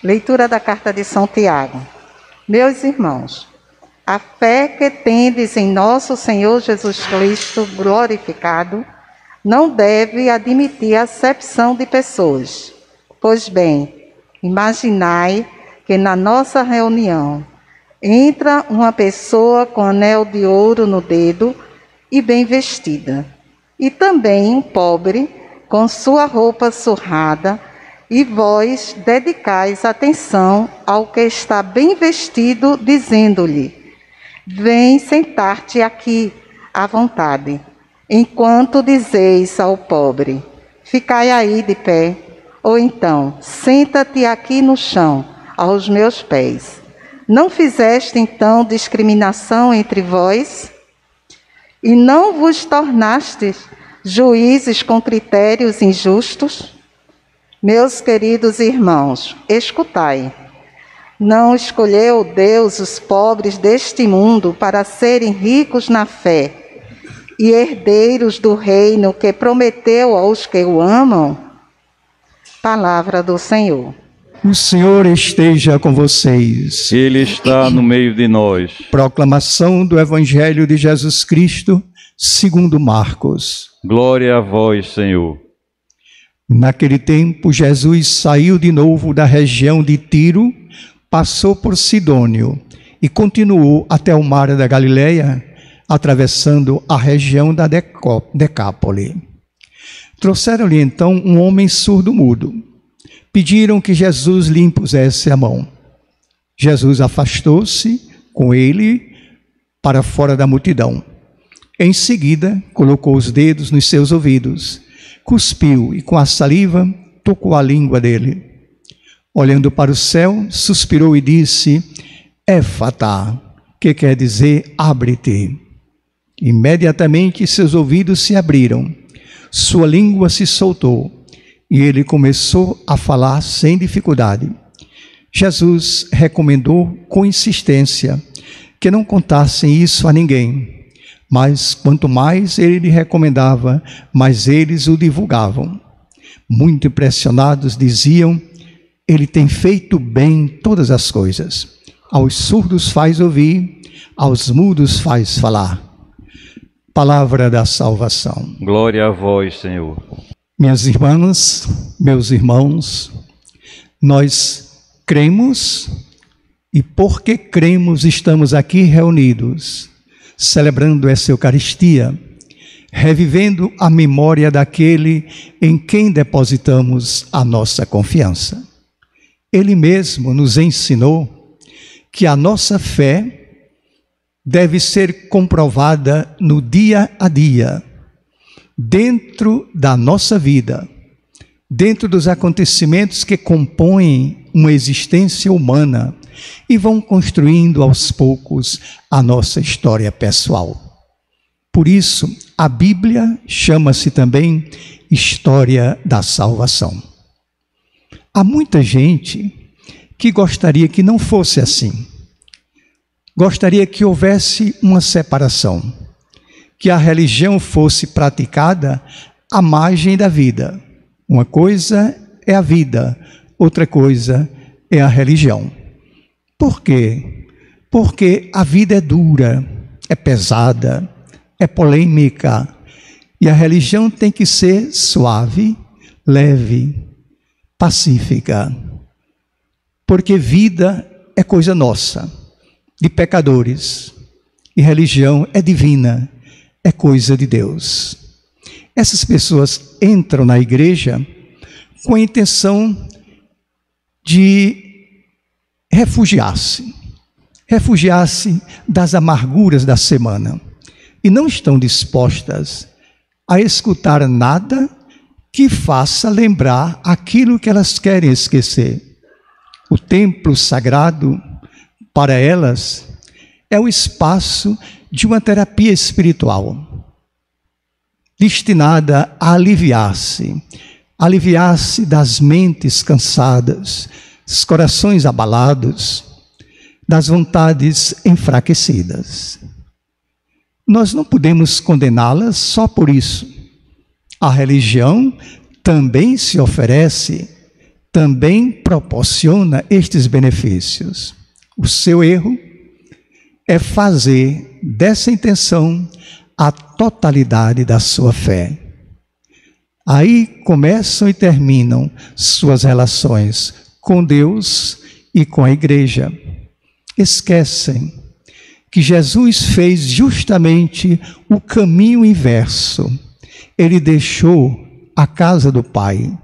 Leitura da carta de São Tiago. Meus irmãos, a fé que tendes em nosso Senhor Jesus Cristo glorificado não deve admitir acepção de pessoas. Pois bem, imaginai que na nossa reunião entra uma pessoa com anel de ouro no dedo e bem vestida, e também um pobre com sua roupa surrada, e vós dedicais atenção ao que está bem vestido, dizendo-lhe: vem sentar-te aqui à vontade, enquanto dizeis ao pobre: ficai aí de pé, ou então, senta-te aqui no chão, aos meus pés. Não fizeste então discriminação entre vós? E não vos tornastes juízes com critérios injustos? Meus queridos irmãos, escutai. Não escolheu Deus os pobres deste mundo para serem ricos na fé e herdeiros do reino que prometeu aos que o amam? Palavra do Senhor. O Senhor esteja com vocês. Ele está no meio de nós. Proclamação do Evangelho de Jesus Cristo, segundo Marcos. Glória a vós, Senhor. Naquele tempo, Jesus saiu de novo da região de Tiro, passou por Sidônio e continuou até o mar da Galileia, atravessando a região da Decápole. Trouxeram-lhe então um homem surdo-mudo. Pediram que Jesus lhe impusesse a mão. Jesus afastou-se com ele para fora da multidão. Em seguida, colocou os dedos nos seus ouvidos, cuspiu e com a saliva tocou a língua dele. Olhando para o céu, suspirou e disse: Éfatá, que quer dizer abre-te. Imediatamente seus ouvidos se abriram, sua língua se soltou e ele começou a falar sem dificuldade. Jesus recomendou com insistência que não contassem isso a ninguém, mas quanto mais ele lhe recomendava, mais eles o divulgavam. Muito impressionados diziam: ele tem feito bem todas as coisas. Aos surdos faz ouvir, aos mudos faz falar. Palavra da salvação. Glória a vós, Senhor. Minhas irmãs, meus irmãos, nós cremos e porque cremos estamos aqui reunidos, celebrando essa Eucaristia, revivendo a memória daquele em quem depositamos a nossa confiança. Ele mesmo nos ensinou que a nossa fé deve ser comprovada no dia a dia, dentro da nossa vida, dentro dos acontecimentos que compõem uma existência humana e vão construindo aos poucos a nossa história pessoal. Por isso, a Bíblia chama-se também História da Salvação. Há muita gente que gostaria que não fosse assim. Gostaria que houvesse uma separação, que a religião fosse praticada à margem da vida. Uma coisa é a vida, outra coisa é a religião. Por quê? Porque a vida é dura, é pesada, é polêmica, e a religião tem que ser suave, leve, pacífica. Porque vida é coisa nossa, de pecadores, e religião é divina, é coisa de Deus. Essas pessoas entram na igreja com a intenção de refugiar-se das amarguras da semana, e não estão dispostas a escutar nada que faça lembrar aquilo que elas querem esquecer. O templo sagrado, para elas, é o espaço de uma terapia espiritual, destinada a aliviar-se das mentes cansadas, dos corações abalados, das vontades enfraquecidas. Nós não podemos condená-las só por isso. A religião também se oferece, também proporciona estes benefícios. O seu erro é fazer dessa intenção a totalidade da sua fé. Aí começam e terminam suas relações com Deus e com a igreja. Esquecem que Jesus fez justamente o caminho inverso. Ele deixou a casa do Pai,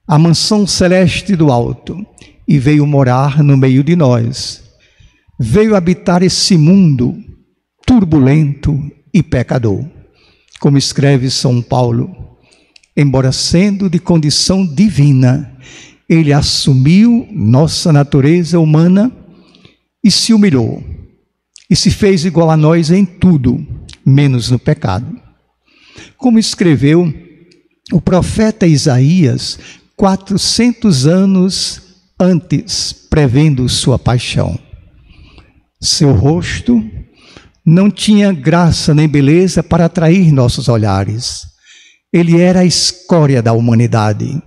a mansão celeste do alto, e veio morar no meio de nós. Veio habitar esse mundo turbulento e pecador. Como escreve São Paulo, embora sendo de condição divina, ele assumiu nossa natureza humana e se humilhou, e se fez igual a nós em tudo, menos no pecado. Como escreveu o profeta Isaías, 400 anos antes, prevendo sua paixão. Seu rosto não tinha graça nem beleza para atrair nossos olhares. Ele era a escória da humanidade,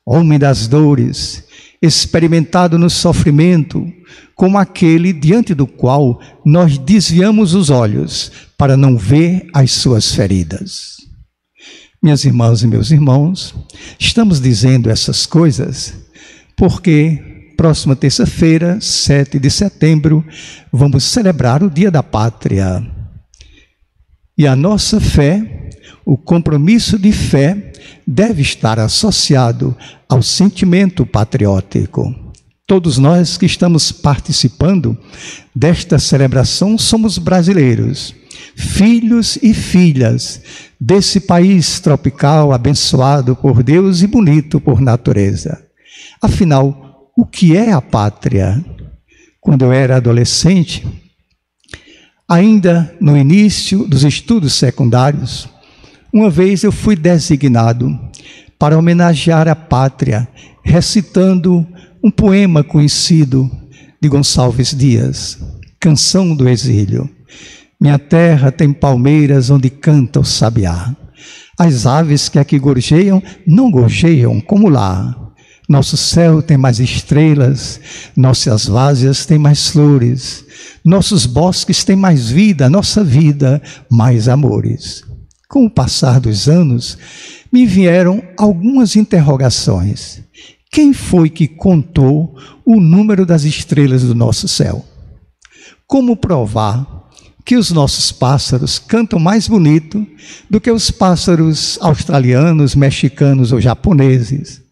homem das dores, experimentado no sofrimento, como aquele diante do qual nós desviamos os olhos para não ver as suas feridas. Minhas irmãs e meus irmãos, estamos dizendo essas coisas porque próxima terça-feira, 7 de setembro, vamos celebrar o Dia da Pátria. E a nossa fé, o compromisso de fé, deve estar associado ao sentimento patriótico. Todos nós que estamos participando desta celebração somos brasileiros, filhos e filhas desse país tropical abençoado por Deus e bonito por natureza. Afinal, o que é a pátria? Quando eu era adolescente, ainda no início dos estudos secundários, uma vez eu fui designado para homenagear a pátria, recitando um poema conhecido de Gonçalves Dias, Canção do Exílio. Minha terra tem palmeiras onde canta o sabiá. As aves que aqui gorjeiam, não gorjeiam como lá. Nosso céu tem mais estrelas, nossas várzeas têm mais flores, nossos bosques têm mais vida, nossa vida mais amores. Com o passar dos anos, me vieram algumas interrogações. Quem foi que contou o número das estrelas do nosso céu? Como provar que os nossos pássaros cantam mais bonito do que os pássaros australianos, mexicanos ou japoneses?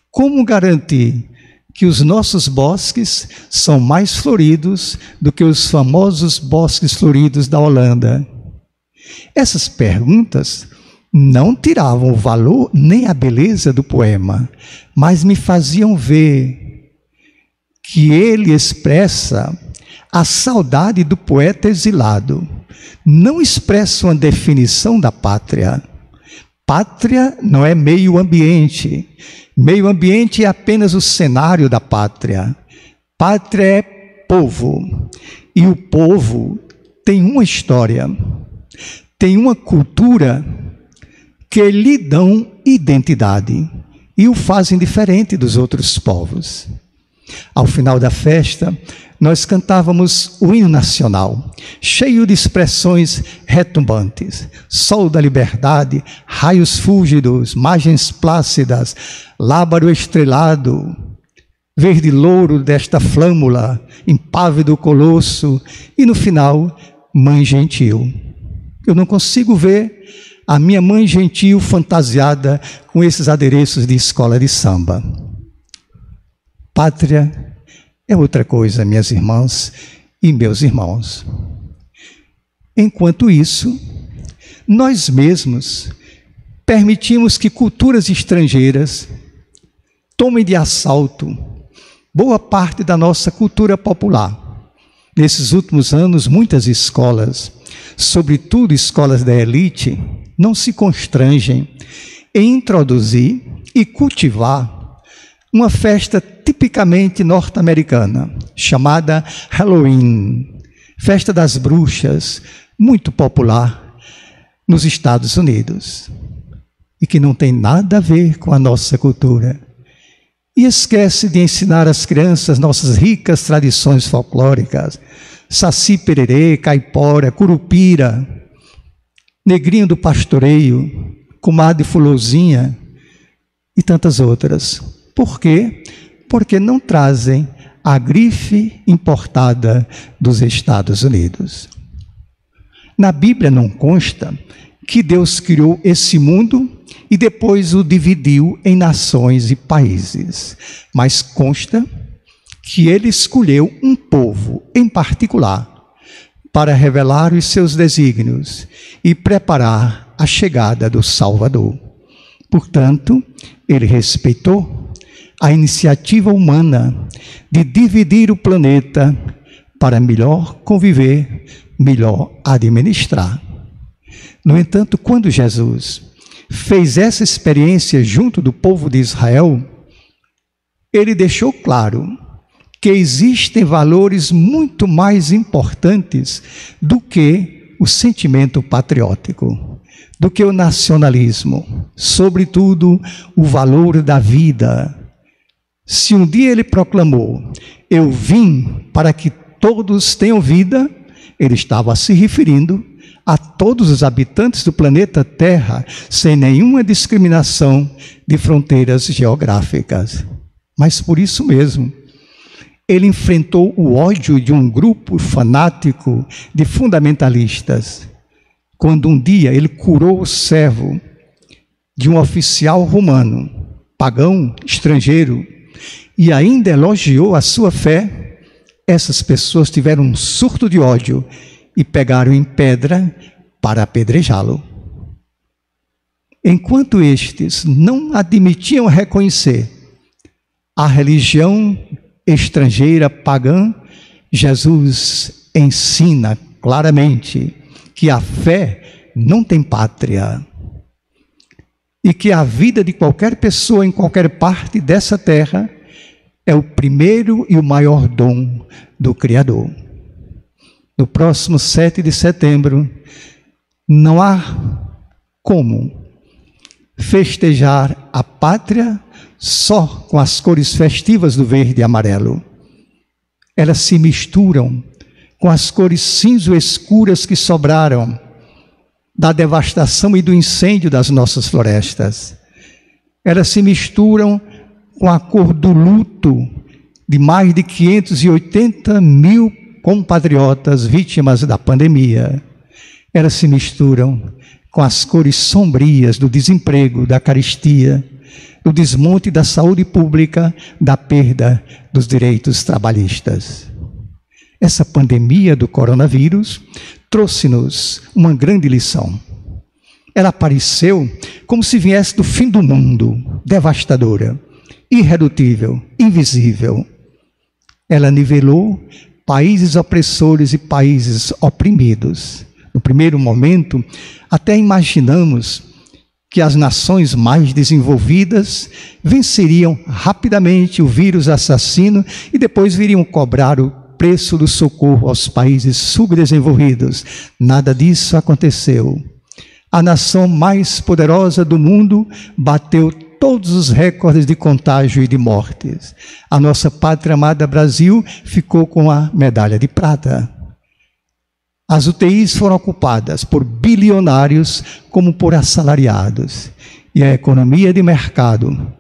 Como garantir que os nossos bosques são mais floridos do que os famosos bosques floridos da Holanda? Essas perguntas não tiravam o valor nem a beleza do poema, mas me faziam ver que ele expressa a saudade do poeta exilado. Não expressa uma definição da pátria. Pátria não é meio ambiente. Meio ambiente é apenas o cenário da pátria. Pátria é povo. E o povo tem uma história, tem uma cultura que lhe dão identidade e o fazem diferente dos outros povos. Ao final da festa, nós cantávamos o hino nacional, cheio de expressões retumbantes. Sol da liberdade, raios fúlgidos, margens plácidas, lábaro estrelado, verde louro desta flâmula, impávido colosso, e no final, mãe gentil. Eu não consigo ver a minha mãe gentil fantasiada com esses adereços de escola de samba. Pátria é outra coisa, minhas irmãs e meus irmãos. Enquanto isso, nós mesmos permitimos que culturas estrangeiras tomem de assalto boa parte da nossa cultura popular. Nesses últimos anos, muitas escolas, sobretudo escolas da elite, não se constrangem em introduzir e cultivar uma festa tipicamente norte-americana, chamada Halloween, festa das bruxas, muito popular nos Estados Unidos, e que não tem nada a ver com a nossa cultura. e esquece de ensinar às crianças nossas ricas tradições folclóricas, Saci Pererê, Caipora, Curupira, Negrinho do Pastoreio, Comadre Fulozinha e tantas outras. Por quê? Porque não trazem a grife importada dos Estados Unidos. Na Bíblia não consta que Deus criou esse mundo e depois o dividiu em nações e países, mas consta que ele escolheu um povo em particular para revelar os seus desígnios e preparar a chegada do Salvador. Portanto, ele respeitou a iniciativa humana de dividir o planeta para melhor conviver, melhor administrar. No entanto, quando Jesus fez essa experiência junto do povo de Israel, ele deixou claro que existem valores muito mais importantes do que o sentimento patriótico, do que o nacionalismo, sobretudo o valor da vida. Se um dia ele proclamou, eu vim para que todos tenham vida, ele estava se referindo a todos os habitantes do planeta Terra, sem nenhuma discriminação de fronteiras geográficas. Mas por isso mesmo, ele enfrentou o ódio de um grupo fanático de fundamentalistas, quando um dia ele curou o servo de um oficial romano, pagão, estrangeiro, e ainda elogiou a sua fé. Essas pessoas tiveram um surto de ódio e pegaram em pedra para apedrejá-lo. Enquanto estes não admitiam reconhecer a religião estrangeira pagã, Jesus ensina claramente que a fé não tem pátria e que a vida de qualquer pessoa em qualquer parte dessa terra é o primeiro e o maior dom do Criador. No próximo 7 de setembro, não há como festejar a pátria só com as cores festivas do verde e amarelo. Elas se misturam com as cores cinza escuras que sobraram da devastação e do incêndio das nossas florestas. Elas se misturam com a cor do luto de mais de 580 mil compatriotas vítimas da pandemia. Elas se misturam com as cores sombrias do desemprego, da carestia, do desmonte da saúde pública, da perda dos direitos trabalhistas. Essa pandemia do coronavírus trouxe-nos uma grande lição. Ela apareceu como se viesse do fim do mundo, devastadora, irredutível, invisível. Ela nivelou países opressores e países oprimidos. No primeiro momento, até imaginamos que as nações mais desenvolvidas venceriam rapidamente o vírus assassino e depois viriam cobrar o preço do socorro aos países subdesenvolvidos. Nada disso aconteceu. A nação mais poderosa do mundo bateu todos os recordes de contágio e de mortes. A nossa pátria amada Brasil ficou com a medalha de prata. As UTIs foram ocupadas por bilionários como por assalariados. E a economia de mercado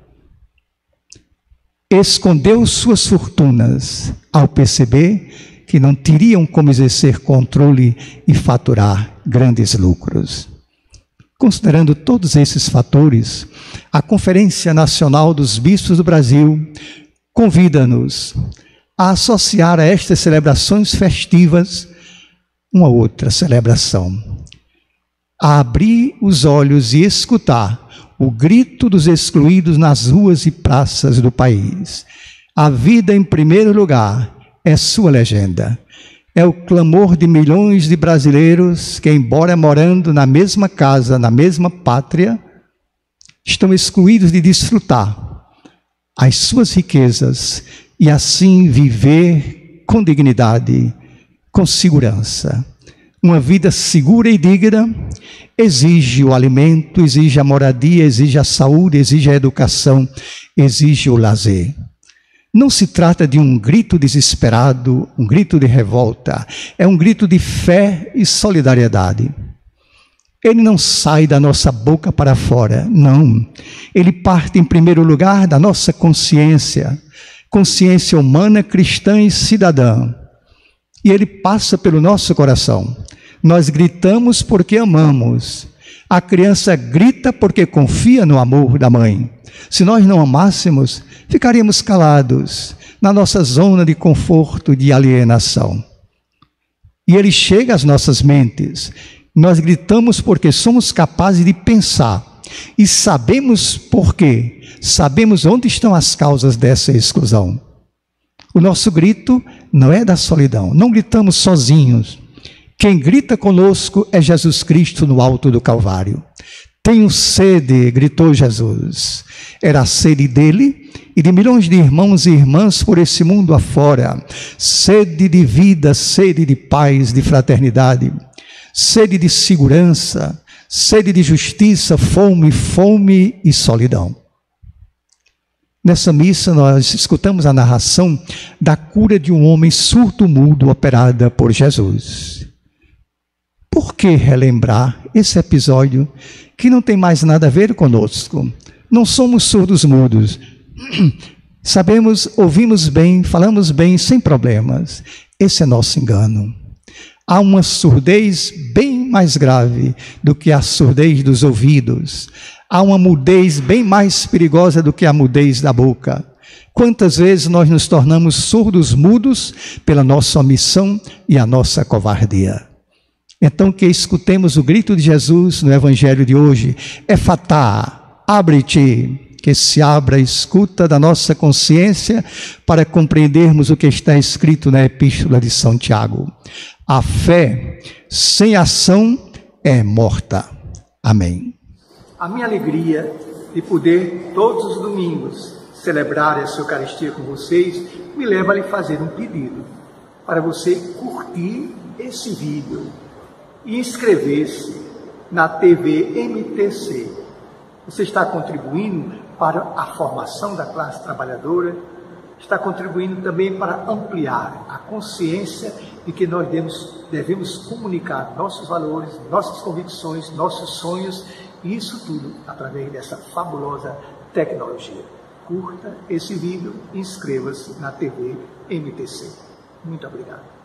escondeu suas fortunas ao perceber que não teriam como exercer controle e faturar grandes lucros. Considerando todos esses fatores, a Conferência Nacional dos Bispos do Brasil convida-nos a associar a estas celebrações festivas uma outra celebração, a abrir os olhos e escutar o grito dos excluídos nas ruas e praças do país. A vida, em primeiro lugar, é sua legenda. É o clamor de milhões de brasileiros que, embora morando na mesma casa, na mesma pátria, estão excluídos de desfrutar as suas riquezas e assim viver com dignidade, com segurança. Uma vida segura e digna exige o alimento, exige a moradia, exige a saúde, exige a educação, exige o lazer. Não se trata de um grito desesperado, um grito de revolta. É um grito de fé e solidariedade. Ele não sai da nossa boca para fora, não. Ele parte, em primeiro lugar, da nossa consciência, consciência humana, cristã e cidadã. E ele passa pelo nosso coração. Nós gritamos porque amamos. A criança grita porque confia no amor da mãe. Se nós não amássemos, ficaríamos calados na nossa zona de conforto, de alienação. E ele chega às nossas mentes. Nós gritamos porque somos capazes de pensar. E sabemos por quê. Sabemos onde estão as causas dessa exclusão. O nosso grito não é da solidão. Não gritamos sozinhos. Quem grita conosco é Jesus Cristo no alto do Calvário. Tenho sede, gritou Jesus. Era a sede dele e de milhões de irmãos e irmãs por esse mundo afora. Sede de vida, sede de paz, de fraternidade. Sede de segurança, sede de justiça, fome e solidão. Nessa missa nós escutamos a narração da cura de um homem surdo-mudo operada por Jesus. Por que relembrar esse episódio que não tem mais nada a ver conosco? Não somos surdos-mudos. Sabemos, ouvimos bem, falamos bem, sem problemas. Esse é nosso engano. Há uma surdez bem mais grave do que a surdez dos ouvidos. Há uma mudez bem mais perigosa do que a mudez da boca. Quantas vezes nós nos tornamos surdos mudos pela nossa omissão e a nossa covardia? Então que escutemos o grito de Jesus no Evangelho de hoje. Efatá, abre-te. Que se abra a escuta da nossa consciência para compreendermos o que está escrito na Epístola de São Tiago. A fé sem ação é morta. Amém. A minha alegria de poder, todos os domingos, celebrar essa Eucaristia com vocês, me leva a lhe fazer um pedido, para você curtir esse vídeo e inscrever-se na TV MTC. Você está contribuindo para a formação da classe trabalhadora, está contribuindo também para ampliar a consciência de que nós devemos comunicar nossos valores, nossas convicções, nossos sonhos, e isso tudo através dessa fabulosa tecnologia. Curta esse vídeo e inscreva-se na TV MTC. Muito obrigado.